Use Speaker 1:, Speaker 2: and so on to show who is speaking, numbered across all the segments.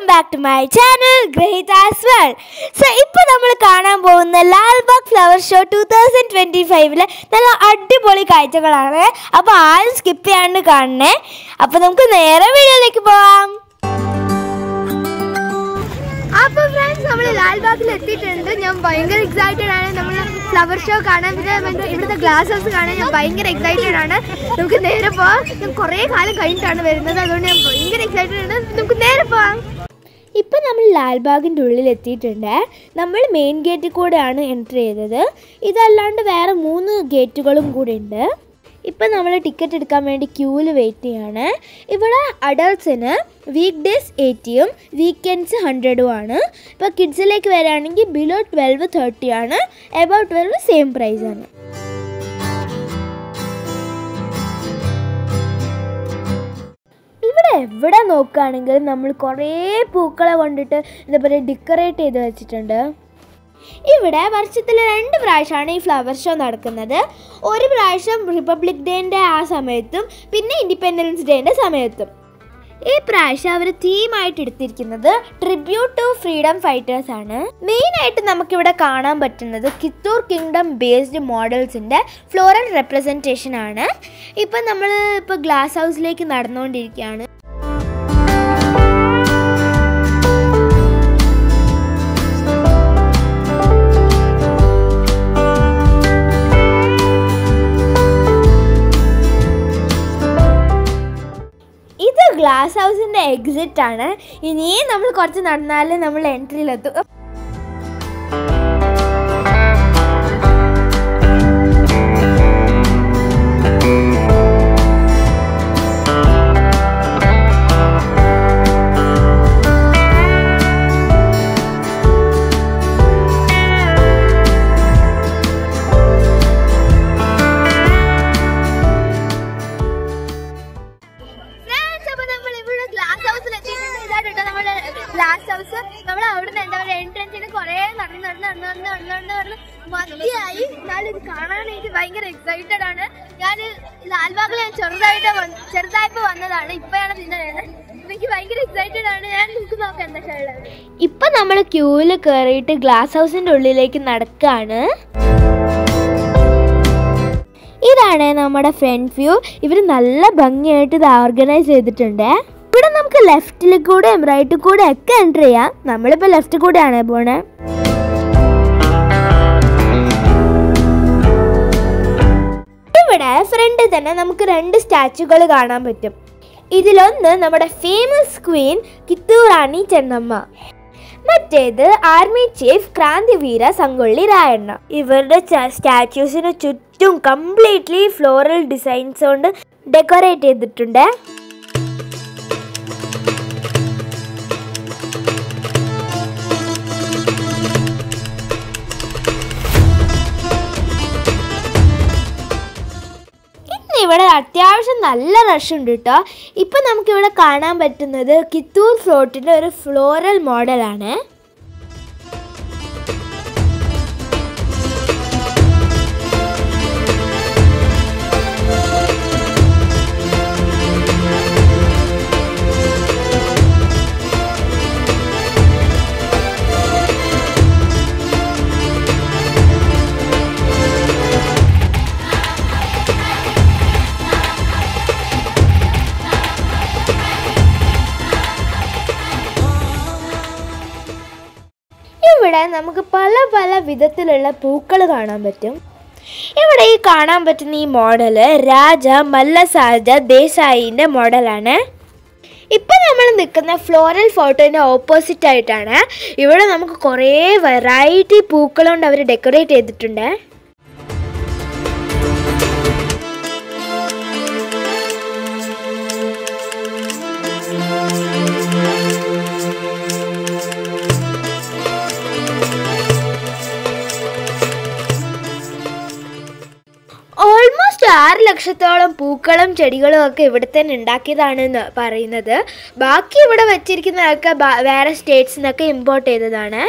Speaker 1: Welcome back to my channel, Great as well. So, ഇപ്പോൾ നമ്മൾ കാണാൻ പോകുന്ന ലാൽബാഗ് ഫ്ലവർ ഷോ 2025 നല്ല അടിപൊളി കാഴ്ചകളാണ്. അപ്പോൾ ആരും സ്കിപ്പ് ചെയ്യാണ്ട് കാണണേ. അപ്പോൾ നമുക്ക് നേരെ വീഡിയോയിലേക്ക് പോവാം. അപ്പോൾ ഫ്രണ്ട്സ്, നമ്മൾ ലാൽബാഗിൽ എത്തിയിട്ടുണ്ട്. ഞാൻ ഭയങ്കര എക്സൈറ്റഡ് ആണ്. നമ്മൾ ഫ്ലവർ ഷോ കാണാൻ, പിന്നെ ഇവിടുത്തെ ഗ്ലാസ് ഹൗസ് കാണാൻ ഞാൻ ഭയങ്കര എക്സൈറ്റഡ് ആണ്. നമുക്ക് നേരെ പോവാം. ഞാൻ കുറേ കാലം കഴിഞ്ഞിട്ടാണ് വരുന്നത്, അതുകൊണ്ട് ഞാൻ ഭയങ്കര എക്സൈറ്റഡ് ആണ്. നമുക്ക് നേരെ പോവാം. ഇപ്പം നമ്മൾ ലാൽബാഗിൻ്റെ ഉള്ളിൽ എത്തിയിട്ടുണ്ട്. നമ്മൾ മെയിൻ ഗേറ്റിൽ കൂടെയാണ് എൻട്രി ചെയ്തത്. ഇതല്ലാണ്ട് വേറെ 3 ഗേറ്റുകളും കൂടെ ഉണ്ട്. ഇപ്പം നമ്മൾ ടിക്കറ്റ് എടുക്കാൻ വേണ്ടി ക്യൂവിൽ വെയിറ്റ് ചെയ്യാണ്. ഇവിടെ അഡൾട്ട്സിന് വീക്ക് ഡേയ്സ് 80 വീക്കെൻഡ്സ് 100 ആണ്. ഇപ്പോൾ കിഡ്സിലേക്ക് വരികയാണെങ്കിൽ ബിലോ 12 30 ആണ്. എബവ് 12 സെയിം പ്രൈസാണ്. ഇവിടെ എവിടെ നോക്കുകയാണെങ്കിലും നമ്മൾ കുറേ പൂക്കളെ കൊണ്ടിട്ട് ഇതേപോലെ ഡെക്കറേറ്റ് ചെയ്ത് വെച്ചിട്ടുണ്ട്. ഇവിടെ വർഷത്തിൽ 2 പ്രാവശ്യമാണ് ഈ ഫ്ലവർ ഷോ നടക്കുന്നത്. ഒരു പ്രാവശ്യം റിപ്പബ്ലിക് ഡേൻ്റെ ആ സമയത്തും പിന്നെ ഇൻഡിപെൻഡൻസ് ഡേൻ്റെ സമയത്തും. ഈ പ്രാവശ്യം അവർ തീമായിട്ട് എടുത്തിരിക്കുന്നത് ട്രിബ്യൂട്ട് ടു ഫ്രീഡം ഫൈറ്റേഴ്സ് ആണ്. മെയിനായിട്ട് നമുക്കിവിടെ കാണാൻ പറ്റുന്നത് Kittur kingdom based മോഡൽസിൻ്റെ floral representation ആണ്. ഇപ്പം നമ്മൾ ഗ്ലാസ് ഹൗസിലേക്ക് നടന്നുകൊണ്ടിരിക്കുകയാണ്. ഇത് ഗ്ലാസ് ഹൗസിൻ്റെ എക്സിറ്റ് ആണ്. ഇനിയും നമ്മൾ കുറച്ച് നടന്നാലേ നമ്മൾ എൻട്രിയിലെത്തും. ഗ്ലാസ് ഹൗസ് നമ്മൾ അവിടെ നിന്ന് എന്താ പറയുക, എൻട്രൻസിന് കുറേ നടന്ന് മതിയായി. എന്നാലും ഇത് കാണാൻ എനിക്ക് ഭയങ്കര എക്സൈറ്റഡ് ആണ്. ഞാൻ ലാൽബാഗിൽ ചെറുതായപ്പോൾ വന്നതാണ്. ഇപ്പോഴാണ് പിന്നെ എനിക്ക് ഭയങ്കര എക്സൈറ്റഡ് ആണ്. ഞാൻ നിങ്ങൾക്ക് നോക്കാം എന്തൊക്കെ ഉള്ളത്. ഇപ്പം നമ്മൾ ക്യൂവിൽ കയറിയിട്ട് ഗ്ലാസ് ഹൗസിൻ്റെ ഉള്ളിലേക്ക് നടക്കുകയാണ്. ഇതാണ് നമ്മുടെ ഫ്രണ്ട് വ്യൂ. ഇവർ നല്ല ഭംഗിയായിട്ട് ഇത് ഓർഗനൈസ് ചെയ്തിട്ടുണ്ട്. ഇവിടെ നമുക്ക് ലെഫ്റ്റിൽ കൂടെയും റൈറ്റിൽ കൂടെ ഒക്കെ എൻട്രി ചെയ്യാം. നമ്മളിപ്പോൾ ലെഫ്റ്റിൽ കൂടെയാണ് പോണേ. ഇവിടെ ഫ്രണ്ടിൽ തന്നെ നമുക്ക് 2 സ്റ്റാച്ചുകൾ കാണാൻ പറ്റും. ഇതിലൊന്ന് നമ്മുടെ ഫേമസ് ക്വീൻ കിത്തൂർ റാണി ചെന്നമ്മ, മറ്റേത് ആർമി ചീഫ് ക്രാന്തിവീര സംഗൊള്ളി രായണ്ണ. ഇവരുടെ സ്റ്റാച്യൂസിന് ചുറ്റും കംപ്ലീറ്റ്ലി ഫ്ലോറൽ ഡിസൈൻസ് കൊണ്ട് ഡെക്കറേറ്റ് ചെയ്തിട്ടുണ്ട്. ഇവിടെ അത്യാവശ്യം നല്ല റഷ് ഉണ്ട് കേട്ടോ. ഇപ്പം നമുക്കിവിടെ കാണാൻ പറ്റുന്നത് കിത്തൂർ ഫ്ലോട്ടിൻ്റെ ഒരു ഫ്ലോറൽ മോഡലാണ്. ഇവിടെ നമുക്ക് പല വിധത്തിലുള്ള പൂക്കൾ കാണാൻ പറ്റും. ഇവിടെ ഈ കാണാൻ പറ്റുന്ന ഈ മോഡല് രാജ മല്ലസാജ ദേശായിൻ്റെ മോഡലാണ്. ഇപ്പം നമ്മൾ നിൽക്കുന്ന ഫ്ലോറൽ ഫോട്ടോൻ്റെ ഓപ്പോസിറ്റ് ആയിട്ടാണ്. ഇവിടെ നമുക്ക് കുറേ വെറൈറ്റി പൂക്കൾ കൊണ്ട് അവർ ഡെക്കറേറ്റ് ചെയ്തിട്ടുണ്ട്. ഓൾമോസ്റ്റ് 6 ലക്ഷത്തോളം പൂക്കളും ചെടികളും ഒക്കെ ഇവിടെ തന്നെ ഉണ്ടാക്കിയതാണെന്ന് പറയുന്നത്. ബാക്കി ഇവിടെ വച്ചിരിക്കുന്നതൊക്കെ വേറെ സ്റ്റേറ്റ്സിൽ നിന്നൊക്കെ ഇമ്പോർട്ട് ചെയ്തതാണ്.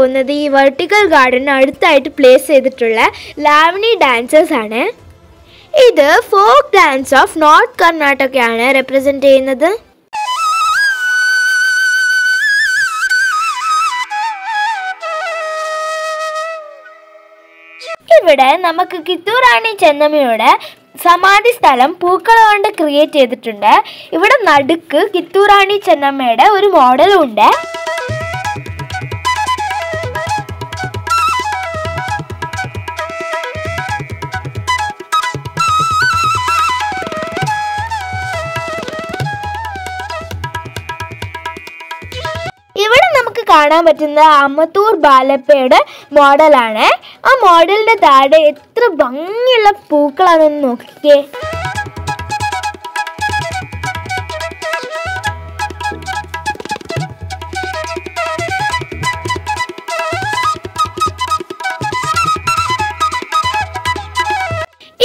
Speaker 1: പോകുന്നത് ഈ വെർട്ടിക്കൽ ഗാർഡന് അടുത്തായിട്ട് പ്ലേസ് ചെയ്തിട്ടുള്ള ലാവണി ഡാൻസേഴ്സ് ആണ്. ഇത് ഫോക്ക് ഡാൻസ് ഓഫ് നോർത്ത് കർണാടകയാണ് റെപ്രസെന്റ് ചെയ്യുന്നത്. ഇവിടെ നമുക്ക് കിത്തൂർ റാണി ചെന്നമ്മയുടെ സമാധി സ്ഥലം പൂക്കൾ കൊണ്ട് ക്രിയേറ്റ് ചെയ്തിട്ടുണ്ട്. ഇവിടെ നടുക്ക് കിത്തൂർ റാണി ചെന്നമ്മയുടെ ഒരു മോഡലും ഉണ്ട്. ഇവിടെ നമുക്ക് കാണാൻ പറ്റുന്ന അമത്തൂർ ബാലപ്പയുടെ മോഡലാണ്. ആ മോഡലിന്റെ താഴെ എത്ര ഭംഗിയുള്ള പൂക്കളാണെന്ന് നോക്കിക്കേ.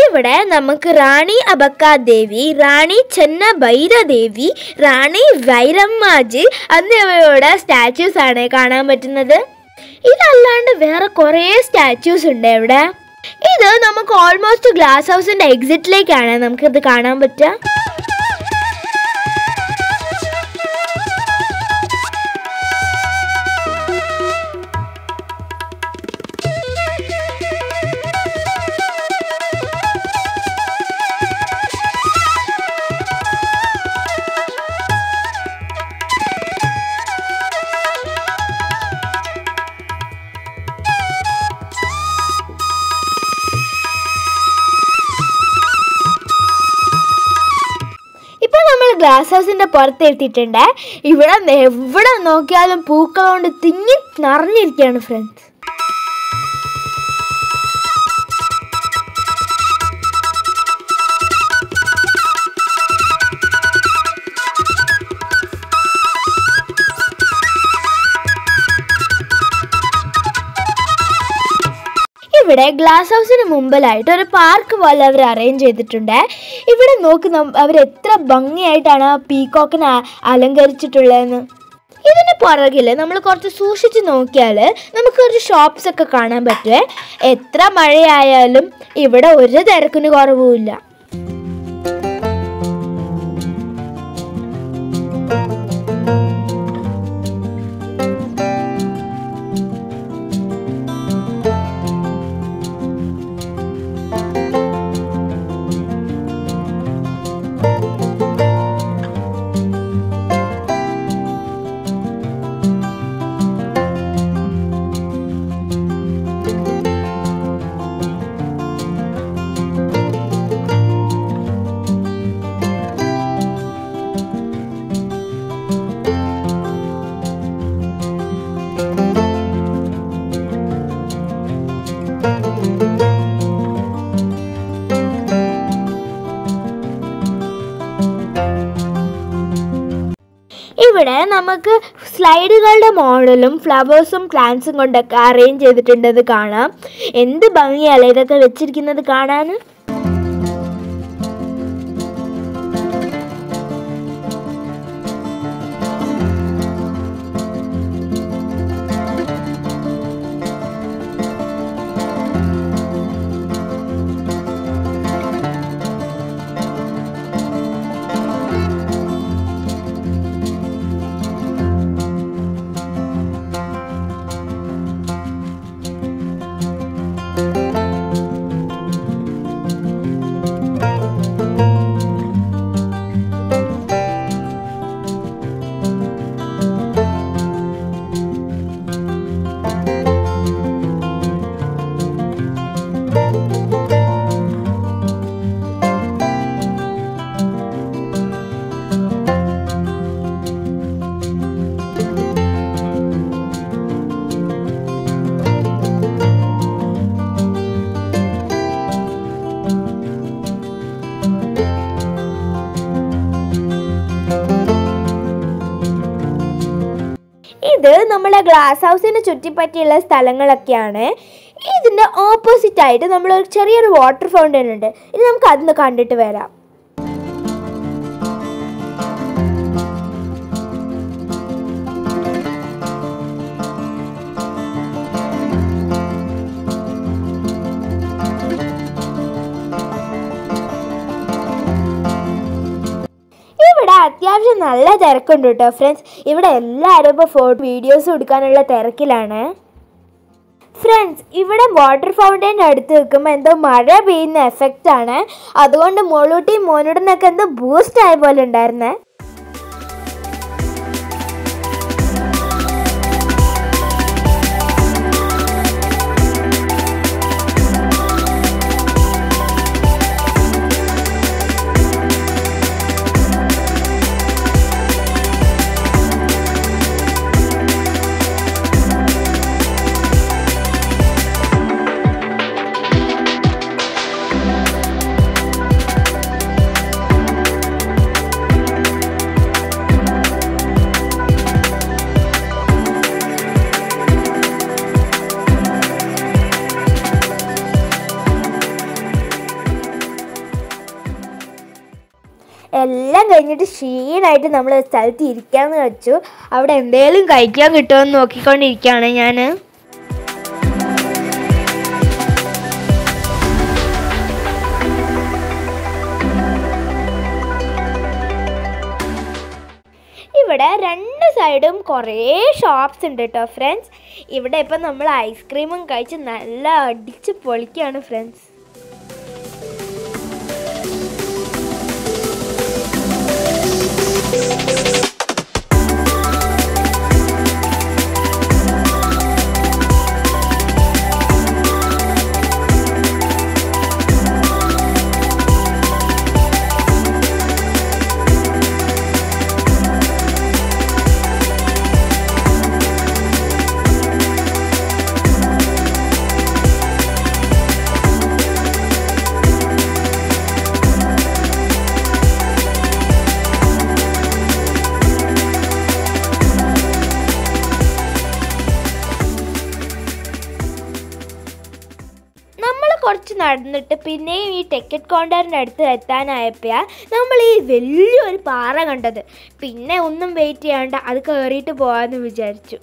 Speaker 1: ഇവിടെ നമുക്ക് റാണി അബക്കാദേവി, റാണി ചെന്നഭൈരദേവി, റാണി വൈരമ്മാജി എന്നിവയുടെ സ്റ്റാച്യൂസ് ആണ് കാണാൻ പറ്റുന്നത്. ഇതല്ലാണ്ട് വേറെ കുറേ സ്റ്റാച്യൂസ് ഉണ്ട് ഇവിടെ. ഇത് നമുക്ക് ഓൾമോസ്റ്റ് ഗ്ലാസ് ഹൗസിന്റെ എക്സിറ്റിലേക്കാണ് നമുക്കിത് കാണാൻ പറ്റുക. ഗ്ലാസ് ഹൗസിന്റെ പുറത്ത് എത്തിയിട്ടുണ്ട്. ഇവിടെ എവിടെ നോക്കിയാലും പൂക്കൾ കൊണ്ട് തിങ്ങി നിറഞ്ഞിരിക്കുകയാണ് ഫ്രണ്ട്സ്. ഇവിടെ ഗ്ലാസ് ഹൗസിന് മുമ്പിലായിട്ട് ഒരു പാർക്ക് പോലെ അവർ അറേഞ്ച് ചെയ്തിട്ടുണ്ട്. ഇവിടെ നോക്ക് അവർ എത്ര ഭംഗിയായിട്ടാണ് ആ പീകോക്കിനെ അലങ്കരിച്ചിട്ടുള്ളതെന്ന്. ഇതിന് പുറകിൽ നമ്മൾ കുറച്ച് സൂക്ഷിച്ച് നോക്കിയാൽ നമുക്ക് കുറച്ച് ഷോപ്സ് ഒക്കെ കാണാൻ പറ്റുമേ. എത്ര മഴയായാലും ഇവിടെ ഒരു തിരക്കിന് കുറവുമില്ല. ഇവിടെ നമുക്ക് സ്ലൈഡുകളുടെ മോഡലും ഫ്ലവേഴ്സും പ്ലാന്റ്സും കൊണ്ടൊക്കെ അറേഞ്ച് ചെയ്തിട്ടുണ്ടെന്ന് കാണാം. എന്ത് ഭംഗിയല്ലേ ഇതൊക്കെ വെച്ചിരിക്കുന്നത് കാണാൻ. ഇത് നമ്മുടെ ഗ്ലാസ് ഹൗസിന് ചുറ്റിപ്പറ്റിയുള്ള സ്ഥലങ്ങളൊക്കെയാണ്. ഇതിൻ്റെ ഓപ്പോസിറ്റ് ആയിട്ട് നമ്മളൊരു ചെറിയൊരു വാട്ടർ ഫൗണ്ടൻ ഉണ്ട്. ഇനി നമുക്ക് അതൊന്ന് കണ്ടിട്ട് വരാം. നല്ല തിരക്കുണ്ട് കേട്ടോ ഫ്രണ്ട്സ്. ഇവിടെ എല്ലാവരും ഇപ്പോൾ വീഡിയോസ് എടുക്കാനുള്ള തിരക്കിലാണ്. ഫ്രണ്ട്സ്, ഇവിടെ വാട്ടർ ഫൗണ്ടൈൻ്റെ അടുത്ത് നിൽക്കുമ്പോൾ എന്തോ മഴ പെയ്യുന്ന എഫക്റ്റാണ്. അതുകൊണ്ട് മോളൂട്ടിയും മോനോടനൊക്കെ എന്തോ ബൂസ്റ്റ് ആയ പോലെ ഉണ്ടായിരുന്നേ. എല്ലാം കഴിഞ്ഞിട്ട് ക്ഷീണമായിട്ട് നമ്മൾ സ്ഥലത്ത് ഇരിക്കാമെന്ന് വെച്ചു. അവിടെ എന്തെങ്കിലും കഴിക്കാൻ കിട്ടുമെന്ന് നോക്കിക്കൊണ്ടിരിക്കുകയാണ് ഞാൻ. ഇവിടെ രണ്ട് സൈഡും കുറേ ഷോപ്സ് ഉണ്ട് കേട്ടോ ഫ്രണ്ട്സ്. ഇവിടെ ഇപ്പം നമ്മൾ ഐസ്ക്രീമും കഴിച്ച് നല്ല അടിച്ച് പൊളിക്കുകയാണ് ഫ്രണ്ട്സ്. കുറച്ച് നടന്നിട്ട് പിന്നെയും ഈ ടിക്കറ്റ് കൗണ്ടറിൻ്റെ അടുത്ത് എത്താനായപ്പോഴാണ് നമ്മൾ ഈ വലിയൊരു പാറ കണ്ടത്. പിന്നെ ഒന്നും വെയിറ്റ് ചെയ്യാണ്ട് അത് കയറിയിട്ട് പോകാമെന്ന് വിചാരിച്ചു.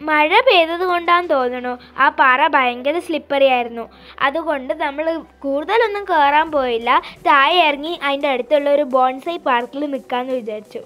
Speaker 1: മഴ പെയ്തത് കൊണ്ടാന്ന് തോന്നണു ആ പാറ ഭയങ്കര സ്ലിപ്പറി ആയിരുന്നു. അതുകൊണ്ട് നമ്മൾ കൂടുതലൊന്നും കയറാൻ പോയില്ല. താഴെ ഇറങ്ങി അതിൻ്റെ അടുത്തുള്ള ഒരു ബോൺസൈ പാർക്കിൽ നിൽക്കാമെന്ന് വിചാരിച്ചു.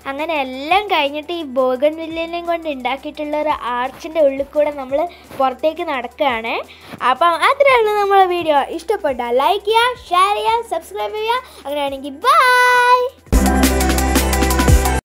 Speaker 1: അങ്ങനെ എല്ലാം കഴിഞ്ഞിട്ട് ഈ ബോഗൺവില്ലേനെയും കൊണ്ട് ഉണ്ടാക്കിയിട്ടുള്ള ഒരു ആർച്ചിൻ്റെ ഉള്ളിൽ കൂടെ നമ്മൾ പുറത്തേക്ക് നടക്കുകയാണ്. അപ്പം അത്രയുള്ള നമ്മളെ വീഡിയോ ഇഷ്ടപ്പെട്ടാൽ ലൈക്ക് ചെയ്യുക, ഷെയർ ചെയ്യുക, സബ്സ്ക്രൈബ് ചെയ്യുക. അങ്ങനെയാണെങ്കിൽ ബൈ.